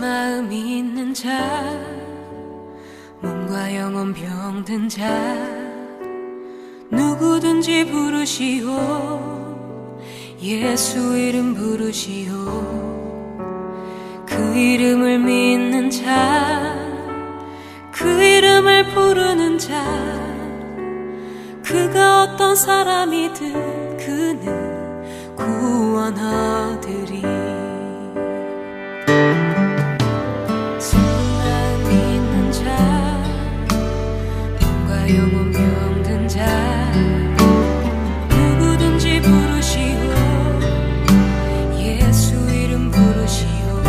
마음이 있는 자, 몸과 영혼 병든 자, 누구든지 부르시오. 예수 이름 부르시오. 그 이름을 믿는 자, 그 이름을 부르는 자, 그가 어떤 사람이든 그는 구원하리리. 마음 있는 자, 몸과 영혼 병든 자, 누구든지 부르시오. 예수 이름 부르시오.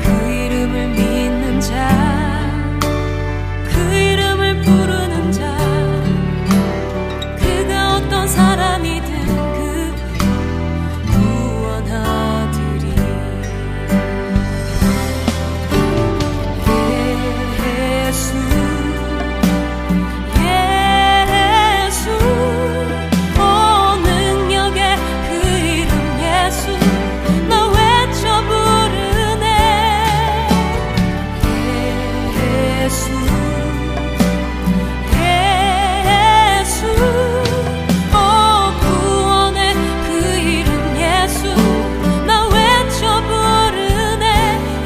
그 이름을 믿는 자, 그 이름을 부르는 자, 그가 어떤 사람이든 그 구원하리리. 예수 예수 오 능력의 그 이름 예수, 나 외쳐 부르네. 예수 예수 오 구원의 그 이름 예수, 나 외쳐 부르네.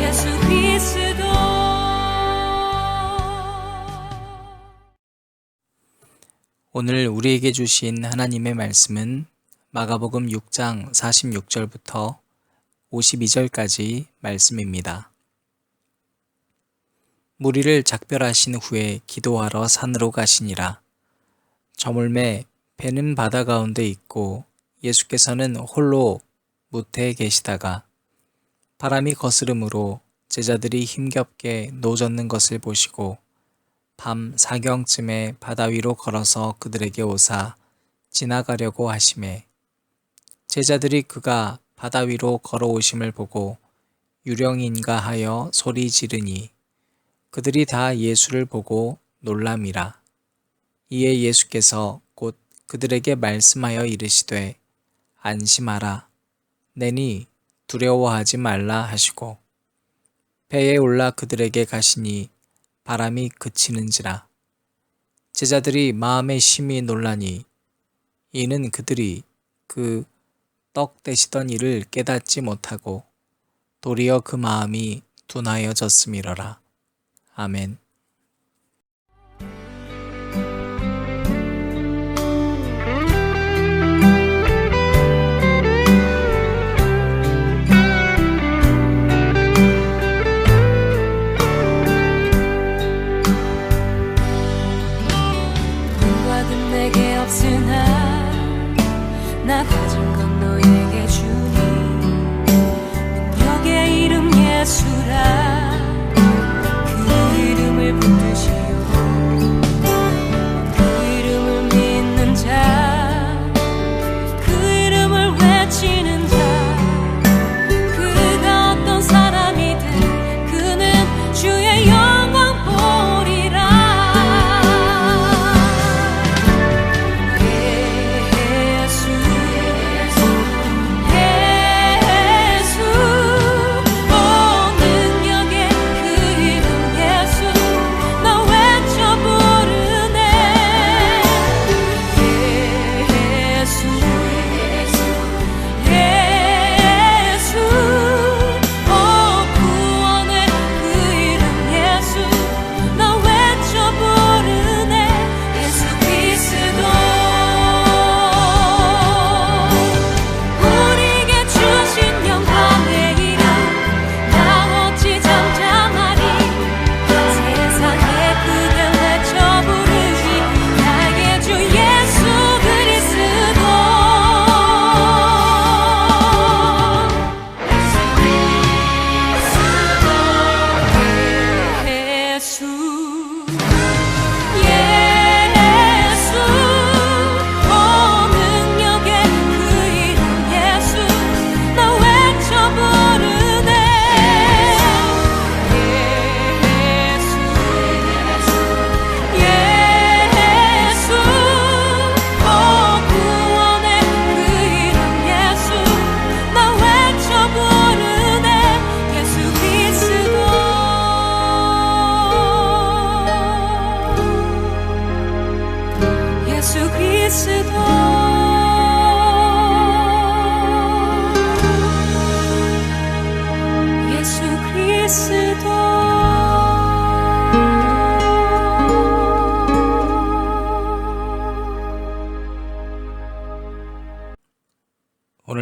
예수 그리스도. 오늘 우리에게 주신 하나님의 말씀은 마가복음 6장 46절부터 52절까지 말씀입니다. 무리를 작별하신 후에 기도하러 산으로 가시니라. 저물매 배는 바다 가운데 있고 예수께서는 홀로 무태에 계시다가 바람이 거스름으로 제자들이 힘겹게 노젓는 것을 보시고 밤 사경쯤에 바다 위로 걸어서 그들에게 오사 지나가려고 하시매, 제자들이 그가 바다 위로 걸어오심을 보고 유령인가 하여 소리 지르니 그들이 다 예수를 보고 놀람이라. 이에 예수께서 곧 그들에게 말씀하여 이르시되 안심하라, 내니 두려워하지 말라 하시고 배에 올라 그들에게 가시니 바람이 그치는지라. 제자들이 마음에 심히 놀라니 이는 그들이 그 떡 되시던 일을 깨닫지 못하고 도리어 그 마음이 둔하여졌음이러라. 아멘. 돈과금 내게 없으나 나 가진 건 너에게 주니, 능력의 이름 예수라. 그 이름을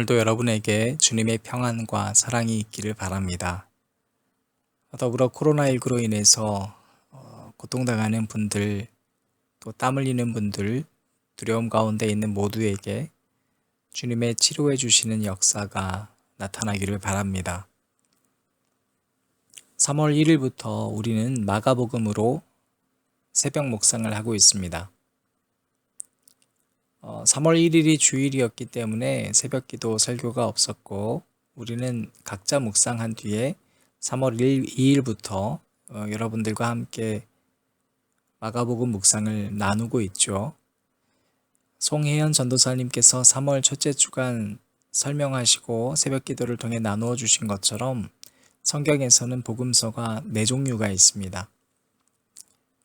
오늘도 여러분에게 주님의 평안과 사랑이 있기를 바랍니다. 더불어 코로나19로 인해서 고통당하는 분들, 또 땀 흘리는 분들, 두려움 가운데 있는 모두에게 주님의 치료해 주시는 역사가 나타나기를 바랍니다. 3월 1일부터 우리는 마가복음으로 새벽 묵상을 하고 있습니다. 3월 1일이 주일이었기 때문에 새벽기도 설교가 없었고, 우리는 각자 묵상한 뒤에 3월 2일부터 여러분들과 함께 마가복음 묵상을 나누고 있죠. 송혜연 전도사님께서 3월 첫째 주간 설명하시고 새벽기도를 통해 나누어 주신 것처럼 성경에서는 복음서가 4종류가 있습니다.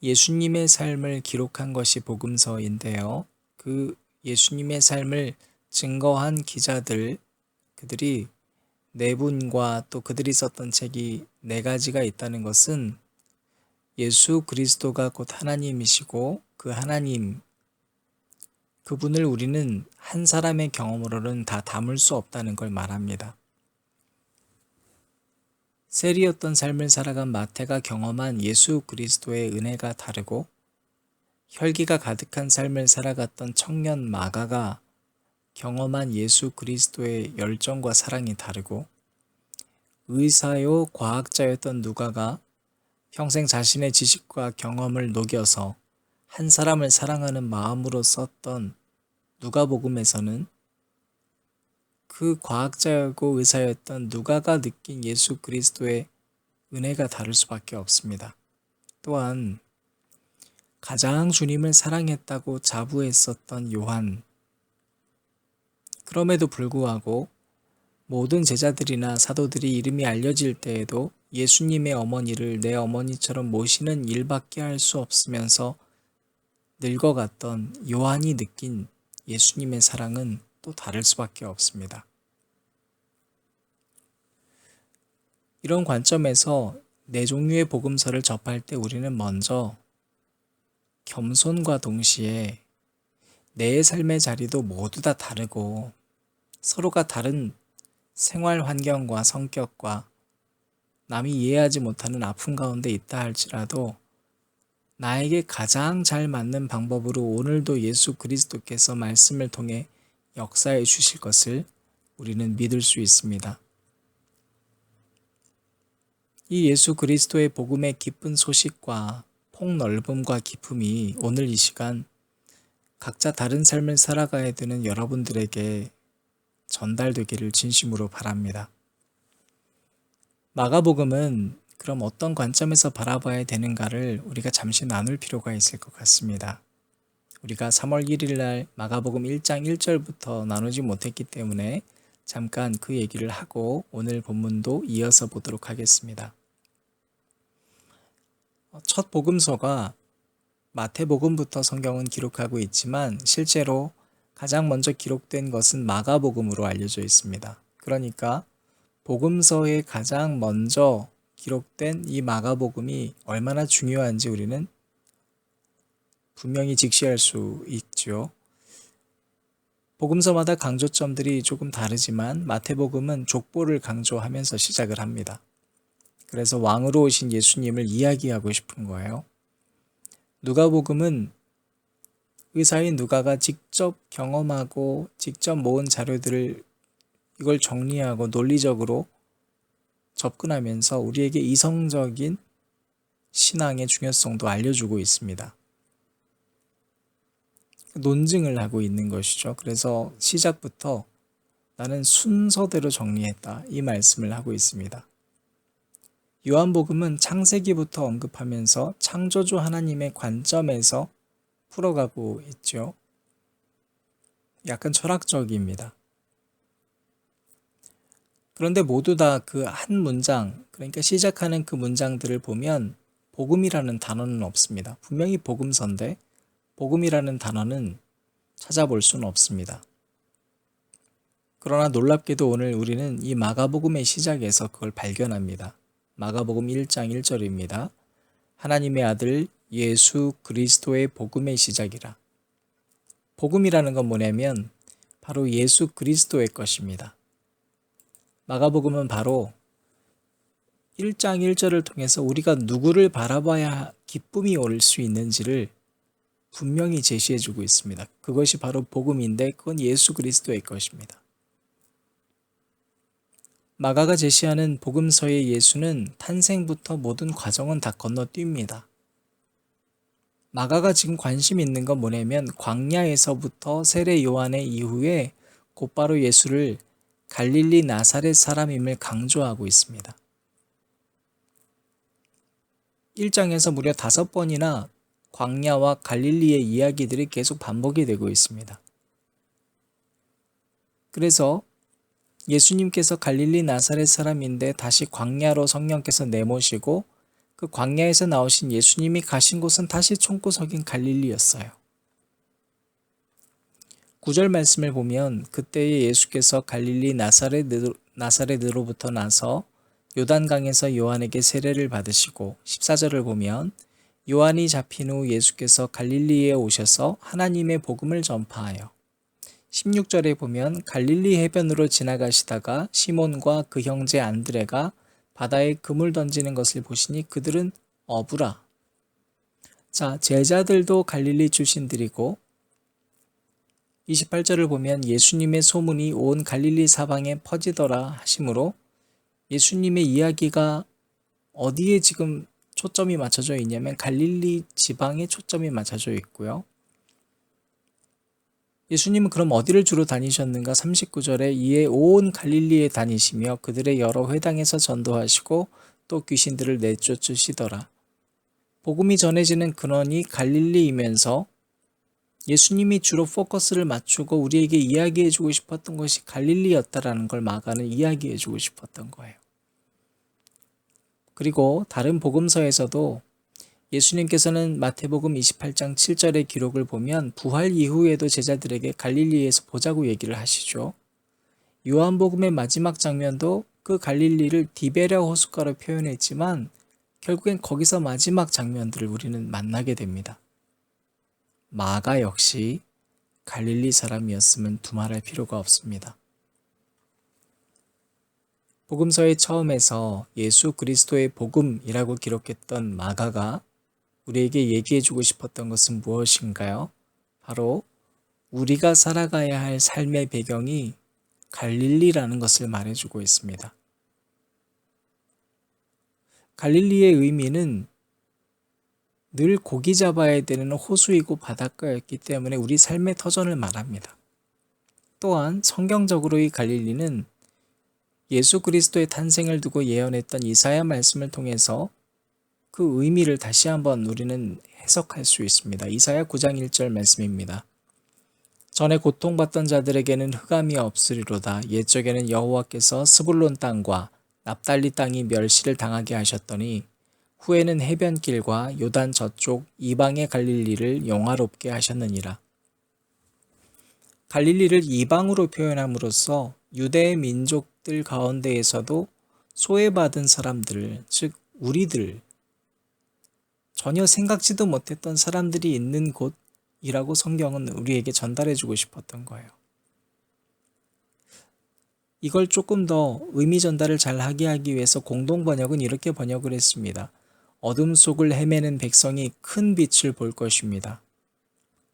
예수님의 삶을 기록한 것이 복음서인데요. 그 예수님의 삶을 증거한 기자들, 그들이 4분과 또 그들이 썼던 책이 4가지가 있다는 것은 예수 그리스도가 곧 하나님이시고 그 하나님, 그분을 우리는 한 사람의 경험으로는 다 담을 수 없다는 걸 말합니다. 세리였던 삶을 살아간 마태가 경험한 예수 그리스도의 은혜가 다르고, 혈기가 가득한 삶을 살아갔던 청년 마가가 경험한 예수 그리스도의 열정과 사랑이 다르고, 의사요 과학자였던 누가가 평생 자신의 지식과 경험을 녹여서 한 사람을 사랑하는 마음으로 썼던 누가복음에서는 그 과학자였고 의사였던 누가가 느낀 예수 그리스도의 은혜가 다를 수밖에 없습니다. 또한 가장 주님을 사랑했다고 자부했었던 요한, 그럼에도 불구하고 모든 제자들이나 사도들이 이름이 알려질 때에도 예수님의 어머니를 내 어머니처럼 모시는 일밖에 할 수 없으면서 늙어갔던 요한이 느낀 예수님의 사랑은 또 다를 수밖에 없습니다. 이런 관점에서 4종류의 복음서를 접할 때 우리는 먼저 겸손과 동시에 내 삶의 자리도 모두 다 다르고 서로가 다른 생활 환경과 성격과 남이 이해하지 못하는 아픔 가운데 있다 할지라도 나에게 가장 잘 맞는 방법으로 오늘도 예수 그리스도께서 말씀을 통해 역사해 주실 것을 우리는 믿을 수 있습니다. 이 예수 그리스도의 복음의 기쁜 소식과 폭넓음과 기쁨이 오늘 이 시간 각자 다른 삶을 살아가야 되는 여러분들에게 전달되기를 진심으로 바랍니다. 마가복음은 그럼 어떤 관점에서 바라봐야 되는가를 우리가 잠시 나눌 필요가 있을 것 같습니다. 우리가 3월 1일 날 마가복음 1장 1절부터 나누지 못했기 때문에 잠깐 그 얘기를 하고 오늘 본문도 이어서 보도록 하겠습니다. 첫 복음서가 마태복음부터 성경은 기록하고 있지만 실제로 가장 먼저 기록된 것은 마가복음으로 알려져 있습니다. 그러니까 복음서에 가장 먼저 기록된 이 마가복음이 얼마나 중요한지 우리는 분명히 직시할 수 있죠. 복음서마다 강조점들이 조금 다르지만 마태복음은 족보를 강조하면서 시작을 합니다. 그래서 왕으로 오신 예수님을 이야기하고 싶은 거예요. 누가복음은 의사인 누가가 직접 경험하고 직접 모은 자료들을 이걸 정리하고 논리적으로 접근하면서 우리에게 이성적인 신앙의 중요성도 알려주고 있습니다. 논증을 하고 있는 것이죠. 그래서 시작부터 나는 순서대로 정리했다, 이 말씀을 하고 있습니다. 요한복음은 창세기부터 언급하면서 창조주 하나님의 관점에서 풀어가고 있죠. 약간 철학적입니다. 그런데 모두 다 그 한 문장, 그러니까 시작하는 그 문장들을 보면 복음이라는 단어는 없습니다. 분명히 복음서인데 복음이라는 단어는 찾아볼 수는 없습니다. 그러나 놀랍게도 오늘 우리는 이 마가복음의 시작에서 그걸 발견합니다. 마가복음 1장 1절입니다. 하나님의 아들 예수 그리스도의 복음의 시작이라. 복음이라는 건 뭐냐면 바로 예수 그리스도의 것입니다. 마가복음은 바로 1장 1절을 통해서 우리가 누구를 바라봐야 기쁨이 올 수 있는지를 분명히 제시해주고 있습니다. 그것이 바로 복음인데 그건 예수 그리스도의 것입니다. 마가가 제시하는 복음서의 예수는 탄생부터 모든 과정은 다 건너뜁니다. 마가가 지금 관심 있는 건 뭐냐면 광야에서부터 세례 요한의 이후에 곧바로 예수를 갈릴리 나사렛 사람임을 강조하고 있습니다. 1장에서 무려 5번이나 광야와 갈릴리의 이야기들이 계속 반복이 되고 있습니다. 그래서 예수님께서 갈릴리 나사렛 사람인데 다시 광야로 성령께서 내모시고 그 광야에서 나오신 예수님이 가신 곳은 다시 총구석인 갈릴리였어요. 9절 말씀을 보면 그때에 예수께서 갈릴리 나사렛으로부터 나서 요단강에서 요한에게 세례를 받으시고 14절을 보면 요한이 잡힌 후 예수께서 갈릴리에 오셔서 하나님의 복음을 전파하여 16절에 보면 갈릴리 해변으로 지나가시다가 시몬과 그 형제 안드레가 바다에 그물 던지는 것을 보시니 그들은 어부라. 자, 제자들도 갈릴리 출신들이고 28절을 보면 예수님의 소문이 온 갈릴리 사방에 퍼지더라 하시므로 예수님의 이야기가 어디에 지금 초점이 맞춰져 있냐면 갈릴리 지방에 초점이 맞춰져 있고요. 예수님은 그럼 어디를 주로 다니셨는가? 39절에 이에 온 갈릴리에 다니시며 그들의 여러 회당에서 전도하시고 또 귀신들을 내쫓으시더라. 복음이 전해지는 근원이 갈릴리이면서 예수님이 주로 포커스를 맞추고 우리에게 이야기해주고 싶었던 것이 갈릴리였다라는 걸 마가는 이야기해주고 싶었던 거예요. 그리고 다른 복음서에서도 예수님께서는 마태복음 28장 7절의 기록을 보면 부활 이후에도 제자들에게 갈릴리에서 보자고 얘기를 하시죠. 요한복음의 마지막 장면도 그 갈릴리를 디베랴 호숫가로 표현했지만 결국엔 거기서 마지막 장면들을 우리는 만나게 됩니다. 마가 역시 갈릴리 사람이었으면 두말할 필요가 없습니다. 복음서의 처음에서 예수 그리스도의 복음이라고 기록했던 마가가 우리에게 얘기해주고 싶었던 것은 무엇인가요? 바로 우리가 살아가야 할 삶의 배경이 갈릴리라는 것을 말해주고 있습니다. 갈릴리의 의미는 늘 고기 잡아야 되는 호수이고 바닷가였기 때문에 우리 삶의 터전을 말합니다. 또한 성경적으로 이 갈릴리는 예수 그리스도의 탄생을 두고 예언했던 이사야 말씀을 통해서 그 의미를 다시 한번 우리는 해석할 수 있습니다. 이사야 9장 1절 말씀입니다. 전에 고통받던 자들에게는 흑암이 없으리로다. 옛적에는 여호와께서 스불론 땅과 납달리 땅이 멸시를 당하게 하셨더니 후에는 해변길과 요단 저쪽 이방의 갈릴리를 영화롭게 하셨느니라. 갈릴리를 이방으로 표현함으로써 유대 민족들 가운데에서도 소외받은 사람들, 즉 우리들, 전혀 생각지도 못했던 사람들이 있는 곳이라고 성경은 우리에게 전달해주고 싶었던 거예요. 이걸 조금 더 의미 전달을 잘 하기 위해서 공동 번역은 이렇게 번역을 했습니다. 어둠 속을 헤매는 백성이 큰 빛을 볼 것입니다.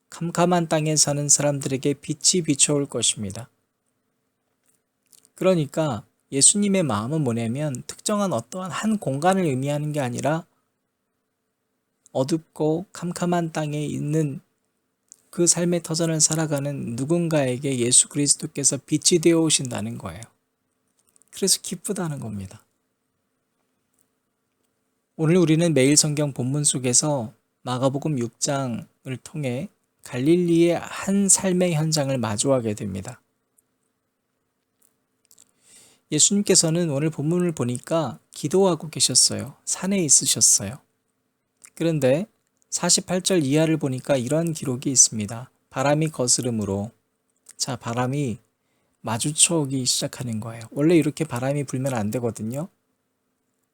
캄캄한 땅에 사는 사람들에게 빛이 비춰올 것입니다. 그러니까 예수님의 마음은 뭐냐면 특정한 어떠한 한 공간을 의미하는 게 아니라 어둡고 캄캄한 땅에 있는 그 삶의 터전을 살아가는 누군가에게 예수 그리스도께서 빛이 되어 오신다는 거예요. 그래서 기쁘다는 겁니다. 오늘 우리는 매일 성경 본문 속에서 마가복음 6장을 통해 갈릴리의 한 삶의 현장을 마주하게 됩니다. 예수님께서는 오늘 본문을 보니까 기도하고 계셨어요. 산에 있으셨어요. 그런데 48절 이하를 보니까 이런 기록이 있습니다. 바람이 거스름으로. 자, 바람이 마주쳐 오기 시작하는 거예요. 원래 이렇게 바람이 불면 안 되거든요.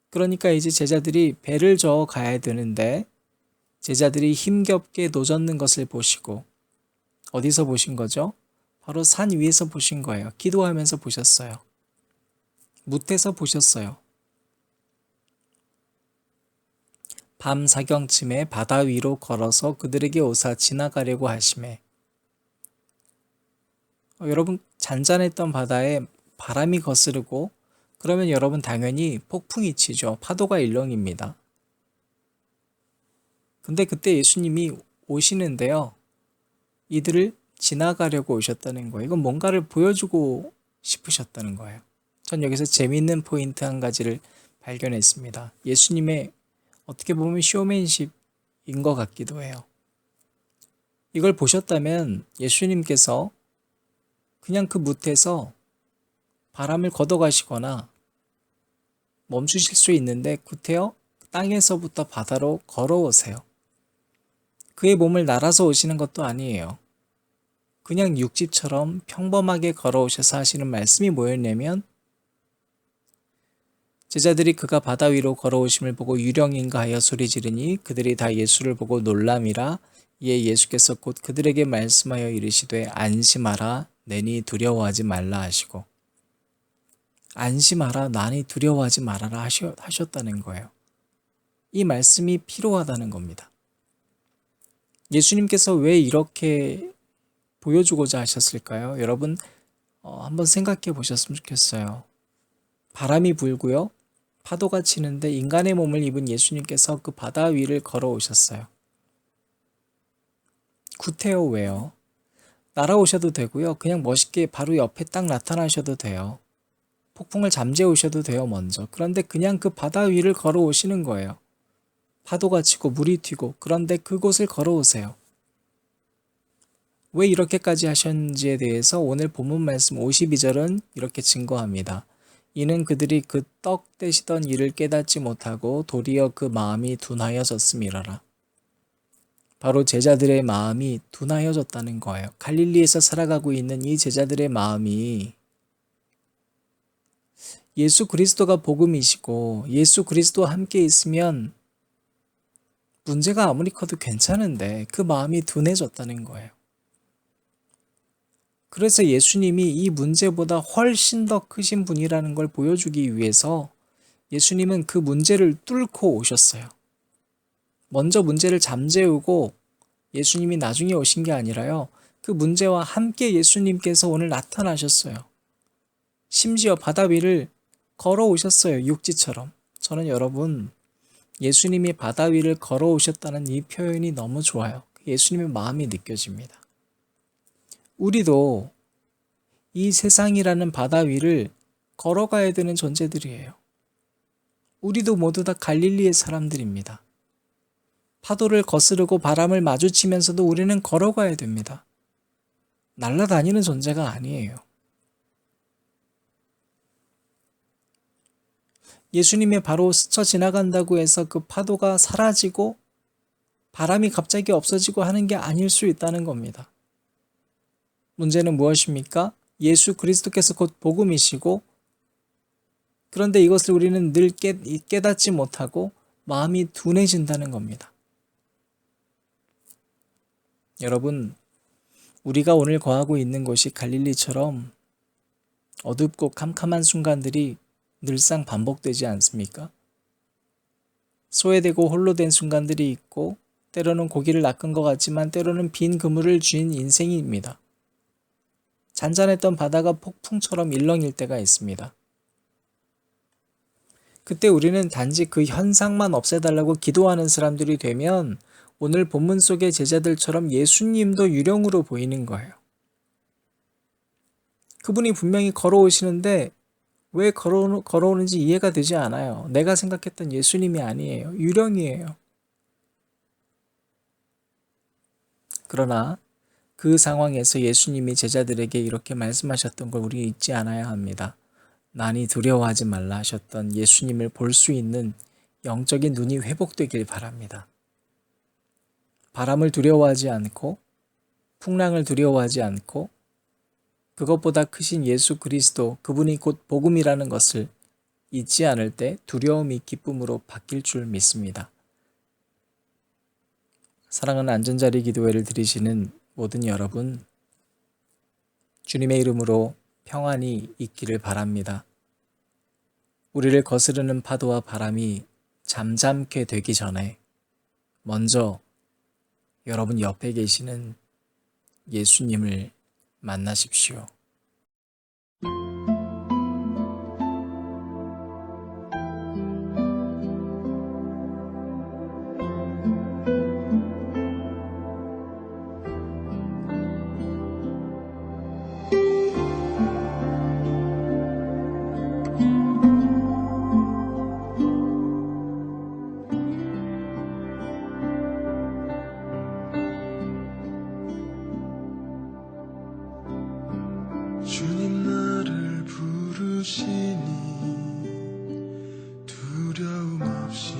그러니까 이제 제자들이 배를 저어 가야 되는데 제자들이 힘겹게 노젓는 것을 보시고 어디서 보신 거죠? 바로 산 위에서 보신 거예요. 기도하면서 보셨어요. 뭇에서 보셨어요. 밤 사경쯤에 바다 위로 걸어서 그들에게 오사 지나가려고 하심에 여러분 잔잔했던 바다에 바람이 거스르고 그러면 여러분 당연히 폭풍이 치죠. 파도가 일렁입니다. 근데 그때 예수님이 오시는데요. 이들을 지나가려고 오셨다는 거예요. 이건 뭔가를 보여주고 싶으셨다는 거예요. 전 여기서 재미있는 포인트 한 가지를 발견했습니다. 예수님의 어떻게 보면 쇼맨십인 것 같기도 해요. 이걸 보셨다면 예수님께서 그냥 그 뭇에서 바람을 걷어가시거나 멈추실 수 있는데 구태여 땅에서부터 바다로 걸어오세요. 그의 몸을 날아서 오시는 것도 아니에요. 그냥 육지처럼 평범하게 걸어오셔서 하시는 말씀이 뭐였냐면 제자들이 그가 바다 위로 걸어오심을 보고 유령인가 하여 소리지르니 그들이 다 예수를 보고 놀람이라. 이에 예수께서 곧 그들에게 말씀하여 이르시되 안심하라 내니 두려워하지 말라 하시고 안심하라 나니 두려워하지 말아라 하셨다는 거예요. 이 말씀이 필요하다는 겁니다. 예수님께서 왜 이렇게 보여주고자 하셨을까요? 여러분 한번 생각해 보셨으면 좋겠어요. 바람이 불고요. 파도가 치는데 인간의 몸을 입은 예수님께서 그 바다 위를 걸어오셨어요. 구태여 왜요? 날아오셔도 되고요. 그냥 멋있게 바로 옆에 딱 나타나셔도 돼요. 폭풍을 잠재우셔도 돼요, 먼저. 그런데 그냥 그 바다 위를 걸어오시는 거예요. 파도가 치고 물이 튀고 그런데 그곳을 걸어오세요. 왜 이렇게까지 하셨는지에 대해서 오늘 본문 말씀 52절은 이렇게 증거합니다. 이는 그들이 그 떡 떼시던 일을 깨닫지 못하고 도리어 그 마음이 둔하여졌음이라라. 바로 제자들의 마음이 둔하여졌다는 거예요. 갈릴리에서 살아가고 있는 이 제자들의 마음이 예수 그리스도가 복음이시고 예수 그리스도와 함께 있으면 문제가 아무리 커도 괜찮은데 그 마음이 둔해졌다는 거예요. 그래서 예수님이 이 문제보다 훨씬 더 크신 분이라는 걸 보여주기 위해서 예수님은 그 문제를 뚫고 오셨어요. 먼저 문제를 잠재우고 예수님이 나중에 오신 게 아니라요. 그 문제와 함께 예수님께서 오늘 나타나셨어요. 심지어 바다 위를 걸어오셨어요. 육지처럼. 저는 여러분 예수님이 바다 위를 걸어오셨다는 이 표현이 너무 좋아요. 예수님의 마음이 느껴집니다. 우리도 이 세상이라는 바다 위를 걸어가야 되는 존재들이에요. 우리도 모두 다 갈릴리의 사람들입니다. 파도를 거스르고 바람을 마주치면서도 우리는 걸어가야 됩니다. 날아다니는 존재가 아니에요. 예수님의 바로 스쳐 지나간다고 해서 그 파도가 사라지고 바람이 갑자기 없어지고 하는 게 아닐 수 있다는 겁니다. 문제는 무엇입니까? 예수 그리스도께서 곧 복음이시고 그런데 이것을 우리는 늘 깨닫지 못하고 마음이 둔해진다는 겁니다. 여러분, 우리가 오늘 거하고 있는 곳이 갈릴리처럼 어둡고 캄캄한 순간들이 늘상 반복되지 않습니까? 소외되고 홀로 된 순간들이 있고 때로는 고기를 낚은 것 같지만 때로는 빈 그물을 쥔 인생입니다. 잔잔했던 바다가 폭풍처럼 일렁일 때가 있습니다. 그때 우리는 단지 그 현상만 없애달라고 기도하는 사람들이 되면 오늘 본문 속의 제자들처럼 예수님도 유령으로 보이는 거예요. 그분이 분명히 걸어오시는데 왜 걸어오는지 이해가 되지 않아요. 내가 생각했던 예수님이 아니에요. 유령이에요. 그러나 그 상황에서 예수님이 제자들에게 이렇게 말씀하셨던 걸 우리 잊지 않아야 합니다. 나니 두려워하지 말라 하셨던 예수님을 볼 수 있는 영적인 눈이 회복되길 바랍니다. 바람을 두려워하지 않고 풍랑을 두려워하지 않고 그것보다 크신 예수 그리스도 그분이 곧 복음이라는 것을 잊지 않을 때 두려움이 기쁨으로 바뀔 줄 믿습니다. 사랑하는 안전자리 기도회를 드리시는 모든 여러분, 주님의 이름으로 평안이 있기를 바랍니다. 우리를 거스르는 파도와 바람이 잠잠케 되기 전에 먼저 여러분 옆에 계시는 예수님을 만나십시오. 주님 나를 부르시니 두려움 없이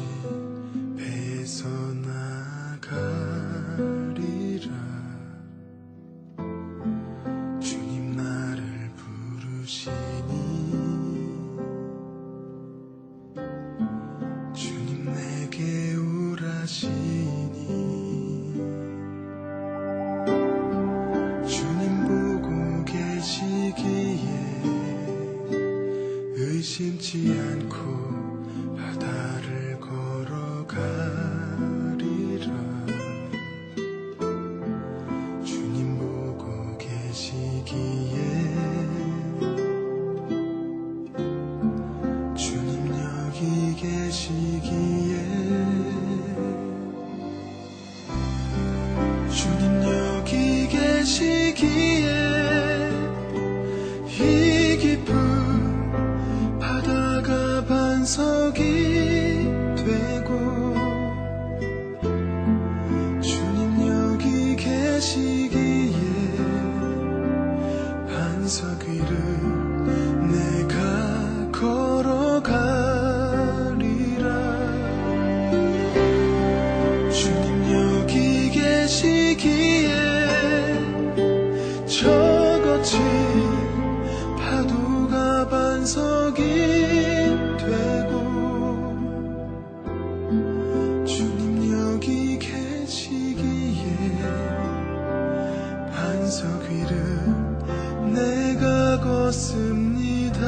배에서 나가리라. 주님 나를 부르시니 주님 내게 오라시니 주님 보고 계시기에 의심치 않고 바다를 걸어가리라. 주님 보고 계시기에 주님 여기 계시기에 주님 여기 계시기에 이 깊은 바다가 반석이 되고 주님 여기 계시기에 반석 위를 내가 걸어가리라. 주님 여기 계시기에 저거친 파도가 반석이 되고 주님 여기 계시기에 반석 위를 내가 걷습니다.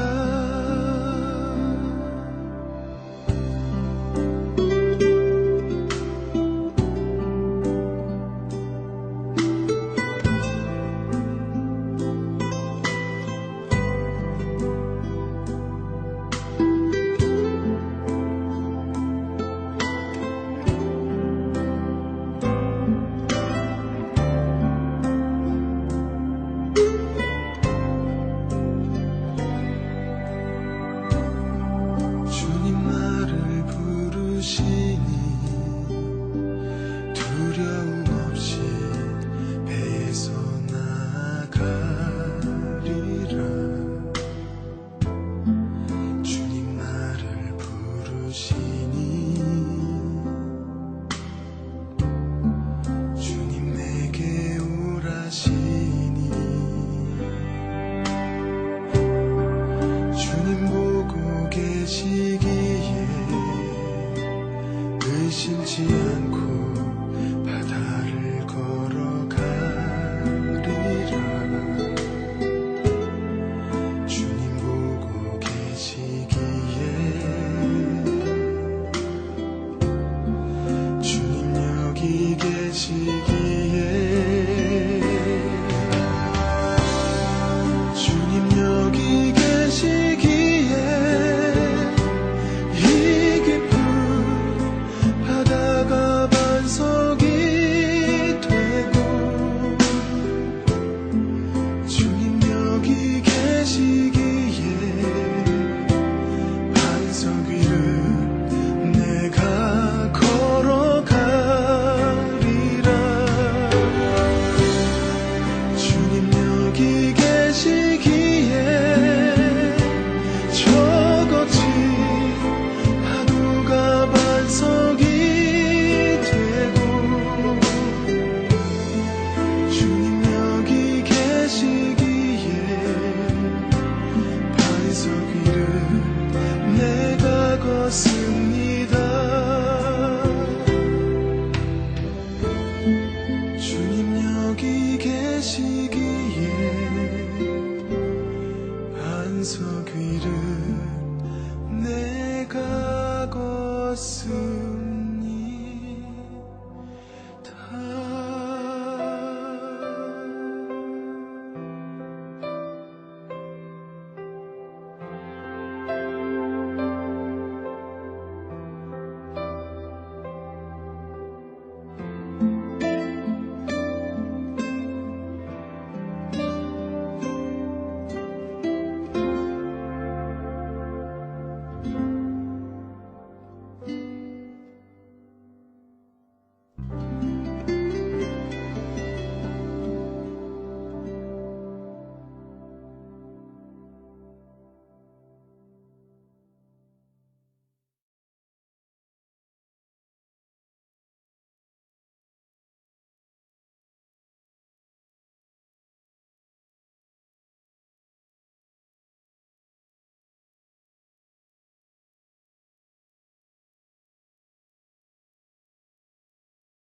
주님 나를 부르시니 두려움 없이 배에서 나가리라. 주님 나를 부르시니 주님 내게 오라시니 주님 보고 계시기에 의심치 않고 바다를 걸어가리라. 주님 보고 계시기에 주님 여기 계시기에 주님 여기 계시기에 이 깊은 바다가 반석이 되고 주님 여기 계시기에 반석 위를 내가 걸어가리라. 주님 여기 계시기에 저거친 파도가 반석이 되고 주님 여기 계시기에 반석 위를 내가 걷습니다.